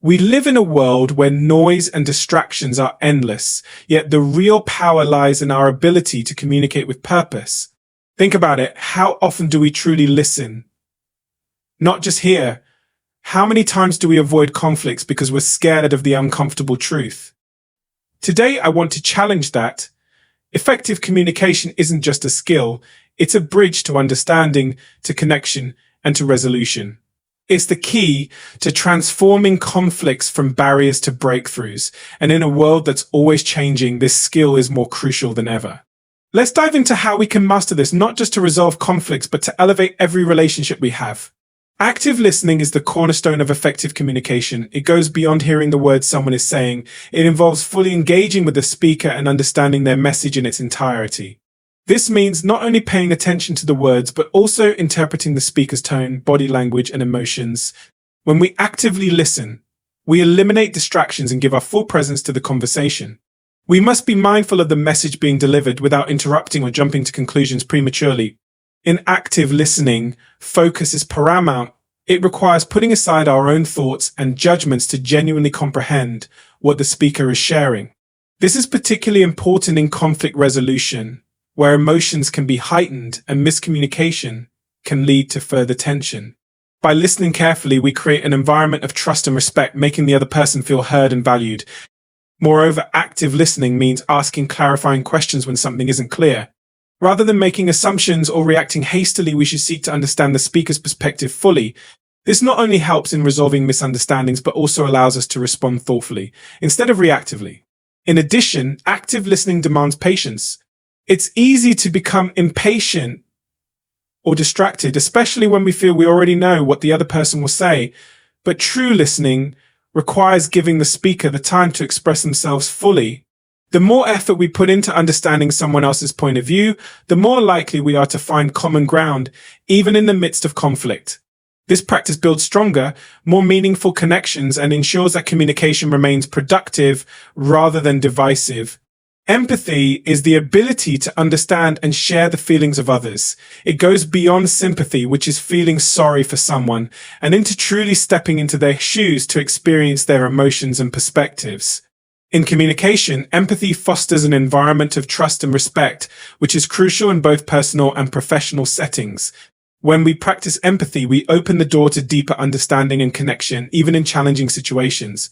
We live in a world where noise and distractions are endless, yet the real power lies in our ability to communicate with purpose. Think about it. How often do we truly listen? Not just hear. How many times do we avoid conflicts because we're scared of the uncomfortable truth? Today, I want to challenge that. Effective communication isn't just a skill, it's a bridge to understanding, to connection, and to resolution. It's the key to transforming conflicts from barriers to breakthroughs, and in a world that's always changing, this skill is more crucial than ever. Let's dive into how we can master this, not just to resolve conflicts, but to elevate every relationship we have. Active listening is the cornerstone of effective communication. It goes beyond hearing the words someone is saying. It involves fully engaging with the speaker and understanding their message in its entirety. This means not only paying attention to the words, but also interpreting the speaker's tone, body language, and emotions. When we actively listen, we eliminate distractions and give our full presence to the conversation. We must be mindful of the message being delivered without interrupting or jumping to conclusions prematurely. In active listening, focus is paramount. It requires putting aside our own thoughts and judgments to genuinely comprehend what the speaker is sharing. This is particularly important in conflict resolution, where emotions can be heightened and miscommunication can lead to further tension. By listening carefully, we create an environment of trust and respect, making the other person feel heard and valued. Moreover, active listening means asking clarifying questions when something isn't clear. Rather than making assumptions or reacting hastily, we should seek to understand the speaker's perspective fully. This not only helps in resolving misunderstandings, but also allows us to respond thoughtfully, instead of reactively. In addition, active listening demands patience. It's easy to become impatient or distracted, especially when we feel we already know what the other person will say. But true listening requires giving the speaker the time to express themselves fully. The more effort we put into understanding someone else's point of view, the more likely we are to find common ground, even in the midst of conflict. This practice builds stronger, more meaningful connections and ensures that communication remains productive rather than divisive. Empathy is the ability to understand and share the feelings of others. It goes beyond sympathy, which is feeling sorry for someone, and into truly stepping into their shoes to experience their emotions and perspectives. In communication, empathy fosters an environment of trust and respect, which is crucial in both personal and professional settings. When we practice empathy, we open the door to deeper understanding and connection, even in challenging situations.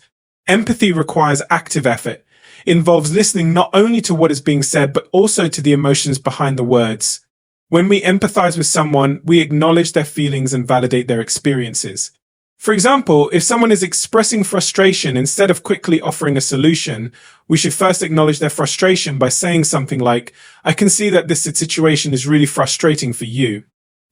Empathy requires active effort. It involves listening not only to what is being said, but also to the emotions behind the words. When we empathize with someone, we acknowledge their feelings and validate their experiences. For example, if someone is expressing frustration, instead of quickly offering a solution, we should first acknowledge their frustration by saying something like, "I can see that this situation is really frustrating for you."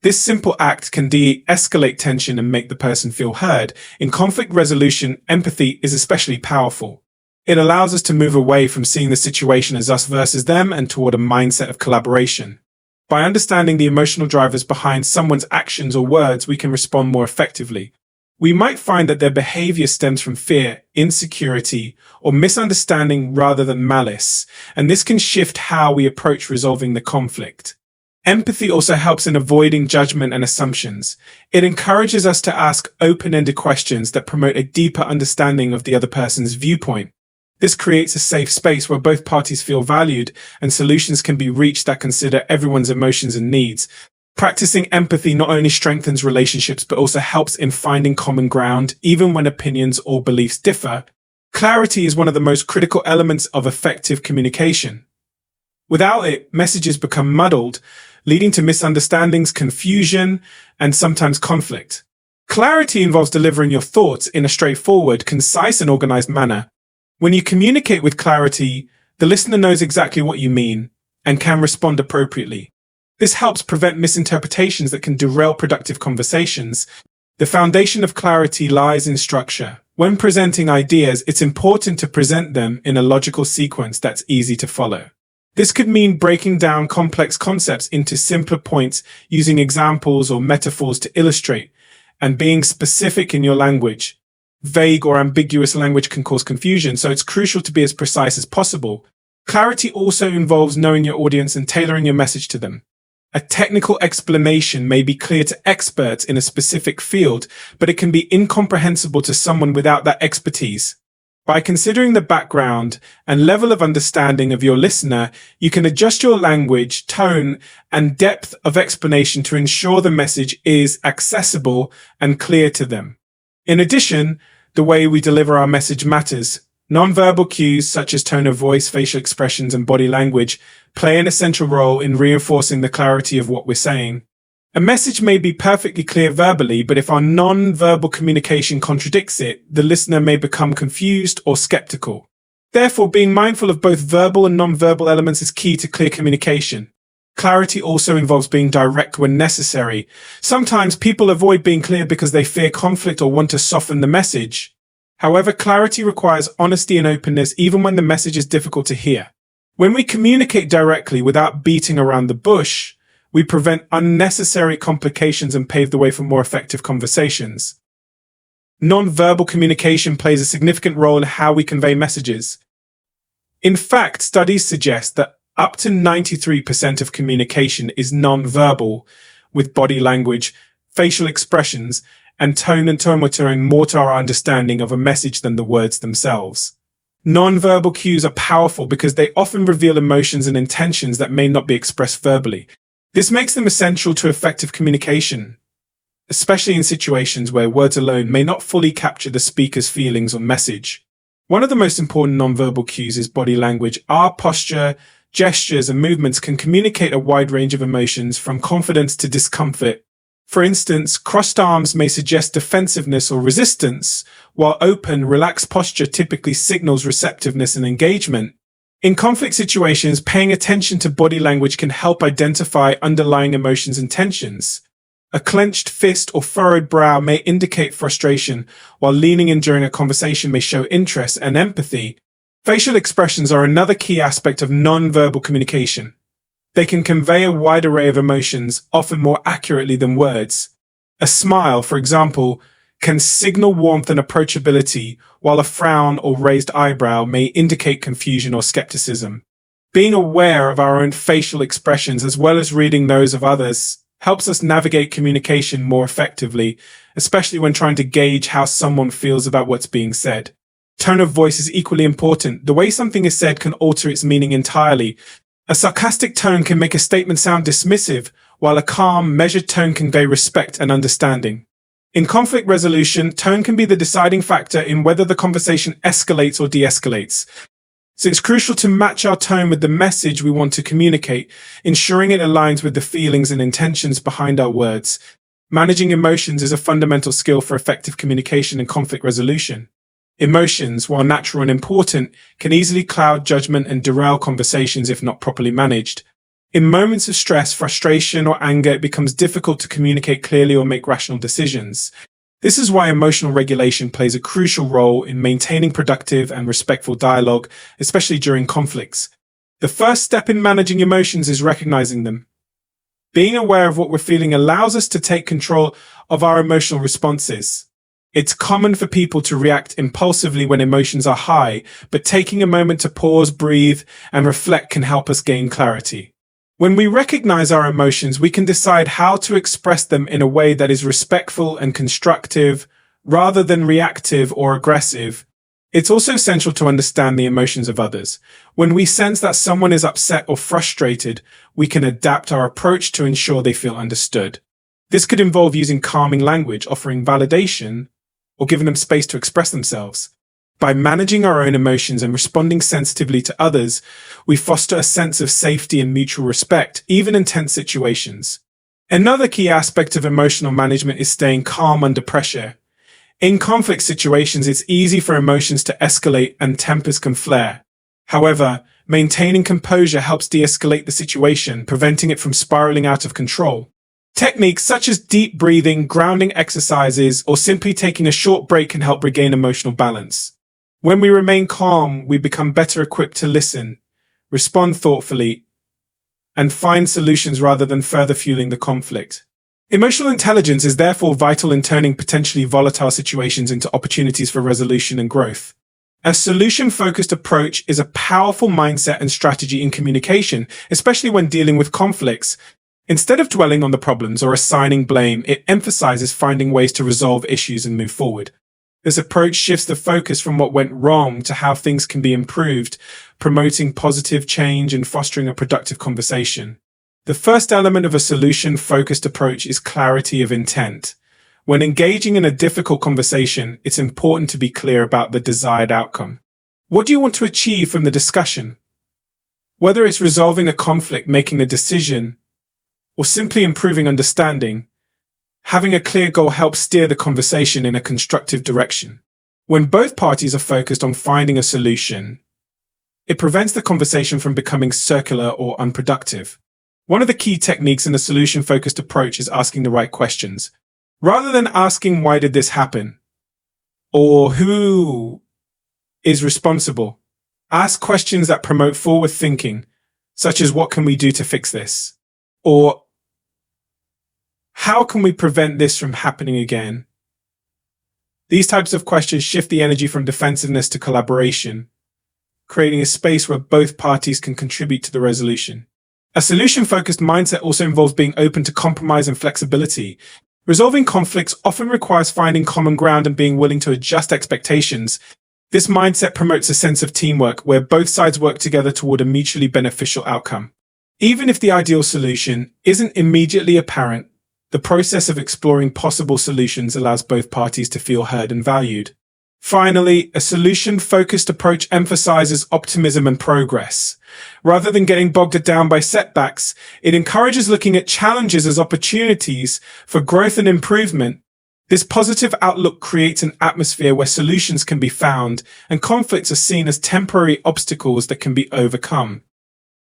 This simple act can de-escalate tension and make the person feel heard. In conflict resolution, empathy is especially powerful. It allows us to move away from seeing the situation as us versus them and toward a mindset of collaboration. By understanding the emotional drivers behind someone's actions or words, we can respond more effectively. We might find that their behavior stems from fear, insecurity, or misunderstanding rather than malice, and this can shift how we approach resolving the conflict. Empathy also helps in avoiding judgment and assumptions. It encourages us to ask open-ended questions that promote a deeper understanding of the other person's viewpoint. This creates a safe space where both parties feel valued and solutions can be reached that consider everyone's emotions and needs. Practicing empathy not only strengthens relationships, but also helps in finding common ground, even when opinions or beliefs differ. Clarity is one of the most critical elements of effective communication. Without it, messages become muddled, leading to misunderstandings, confusion, and sometimes conflict. Clarity involves delivering your thoughts in a straightforward, concise, and organized manner. When you communicate with clarity, the listener knows exactly what you mean and can respond appropriately. This helps prevent misinterpretations that can derail productive conversations. The foundation of clarity lies in structure. When presenting ideas, it's important to present them in a logical sequence that's easy to follow. This could mean breaking down complex concepts into simpler points, using examples or metaphors to illustrate, and being specific in your language. Vague or ambiguous language can cause confusion, so it's crucial to be as precise as possible. Clarity also involves knowing your audience and tailoring your message to them. A technical explanation may be clear to experts in a specific field, but it can be incomprehensible to someone without that expertise. By considering the background and level of understanding of your listener, you can adjust your language, tone, and depth of explanation to ensure the message is accessible and clear to them. In addition, the way we deliver our message matters. Nonverbal cues such as tone of voice, facial expressions, and body language play an essential role in reinforcing the clarity of what we're saying. A message may be perfectly clear verbally, but if our non-verbal communication contradicts it, the listener may become confused or skeptical. Therefore, being mindful of both verbal and non-verbal elements is key to clear communication. Clarity also involves being direct when necessary. Sometimes people avoid being clear because they fear conflict or want to soften the message. However, clarity requires honesty and openness even when the message is difficult to hear. When we communicate directly without beating around the bush, we prevent unnecessary complications and pave the way for more effective conversations. Non-verbal communication plays a significant role in how we convey messages. In fact, studies suggest that up to 93% of communication is non-verbal, with body language, facial expressions, and tone mattering more to our understanding of a message than the words themselves. Non-verbal cues are powerful because they often reveal emotions and intentions that may not be expressed verbally. This makes them essential to effective communication, especially in situations where words alone may not fully capture the speaker's feelings or message. One of the most important nonverbal cues is body language. Our posture, gestures, and movements can communicate a wide range of emotions from confidence to discomfort. For instance, crossed arms may suggest defensiveness or resistance, while open, relaxed posture typically signals receptiveness and engagement. In conflict situations, paying attention to body language can help identify underlying emotions and tensions. A clenched fist or furrowed brow may indicate frustration, while leaning in during a conversation may show interest and empathy. Facial expressions are another key aspect of non-verbal communication. They can convey a wide array of emotions, often more accurately than words. A smile, for example, can signal warmth and approachability, while a frown or raised eyebrow may indicate confusion or skepticism. Being aware of our own facial expressions as well as reading those of others helps us navigate communication more effectively, especially when trying to gauge how someone feels about what's being said. Tone of voice is equally important. The way something is said can alter its meaning entirely. A sarcastic tone can make a statement sound dismissive, while a calm, measured tone can convey respect and understanding. In conflict resolution, tone can be the deciding factor in whether the conversation escalates or de-escalates. So it's crucial to match our tone with the message we want to communicate, ensuring it aligns with the feelings and intentions behind our words. Managing emotions is a fundamental skill for effective communication and conflict resolution. Emotions, while natural and important, can easily cloud judgment and derail conversations if not properly managed. In moments of stress, frustration, or anger, it becomes difficult to communicate clearly or make rational decisions. This is why emotional regulation plays a crucial role in maintaining productive and respectful dialogue, especially during conflicts. The first step in managing emotions is recognizing them. Being aware of what we're feeling allows us to take control of our emotional responses. It's common for people to react impulsively when emotions are high, but taking a moment to pause, breathe, and reflect can help us gain clarity. When we recognize our emotions, we can decide how to express them in a way that is respectful and constructive, rather than reactive or aggressive. It's also essential to understand the emotions of others. When we sense that someone is upset or frustrated, we can adapt our approach to ensure they feel understood. This could involve using calming language, offering validation, or giving them space to express themselves. By managing our own emotions and responding sensitively to others, we foster a sense of safety and mutual respect, even in tense situations. Another key aspect of emotional management is staying calm under pressure. In conflict situations, it's easy for emotions to escalate and tempers can flare. However, maintaining composure helps de-escalate the situation, preventing it from spiraling out of control. Techniques such as deep breathing, grounding exercises, or simply taking a short break can help regain emotional balance. When we remain calm, we become better equipped to listen, respond thoughtfully, and find solutions rather than further fueling the conflict. Emotional intelligence is therefore vital in turning potentially volatile situations into opportunities for resolution and growth. A solution-focused approach is a powerful mindset and strategy in communication, especially when dealing with conflicts. Instead of dwelling on the problems or assigning blame, it emphasizes finding ways to resolve issues and move forward. This approach shifts the focus from what went wrong to how things can be improved, promoting positive change and fostering a productive conversation. The first element of a solution-focused approach is clarity of intent. When engaging in a difficult conversation, it's important to be clear about the desired outcome. What do you want to achieve from the discussion? Whether it's resolving a conflict, making a decision, or simply improving understanding, having a clear goal helps steer the conversation in a constructive direction. When both parties are focused on finding a solution, it prevents the conversation from becoming circular or unproductive. One of the key techniques in a solution-focused approach is asking the right questions. Rather than asking why did this happen, or who is responsible, ask questions that promote forward thinking, such as what can we do to fix this? Or how can we prevent this from happening again? These types of questions shift the energy from defensiveness to collaboration, creating a space where both parties can contribute to the resolution. A solution-focused mindset also involves being open to compromise and flexibility. Resolving conflicts often requires finding common ground and being willing to adjust expectations. This mindset promotes a sense of teamwork where both sides work together toward a mutually beneficial outcome. Even if the ideal solution isn't immediately apparent, the process of exploring possible solutions allows both parties to feel heard and valued. Finally, a solution-focused approach emphasizes optimism and progress. Rather than getting bogged down by setbacks, it encourages looking at challenges as opportunities for growth and improvement. This positive outlook creates an atmosphere where solutions can be found and conflicts are seen as temporary obstacles that can be overcome.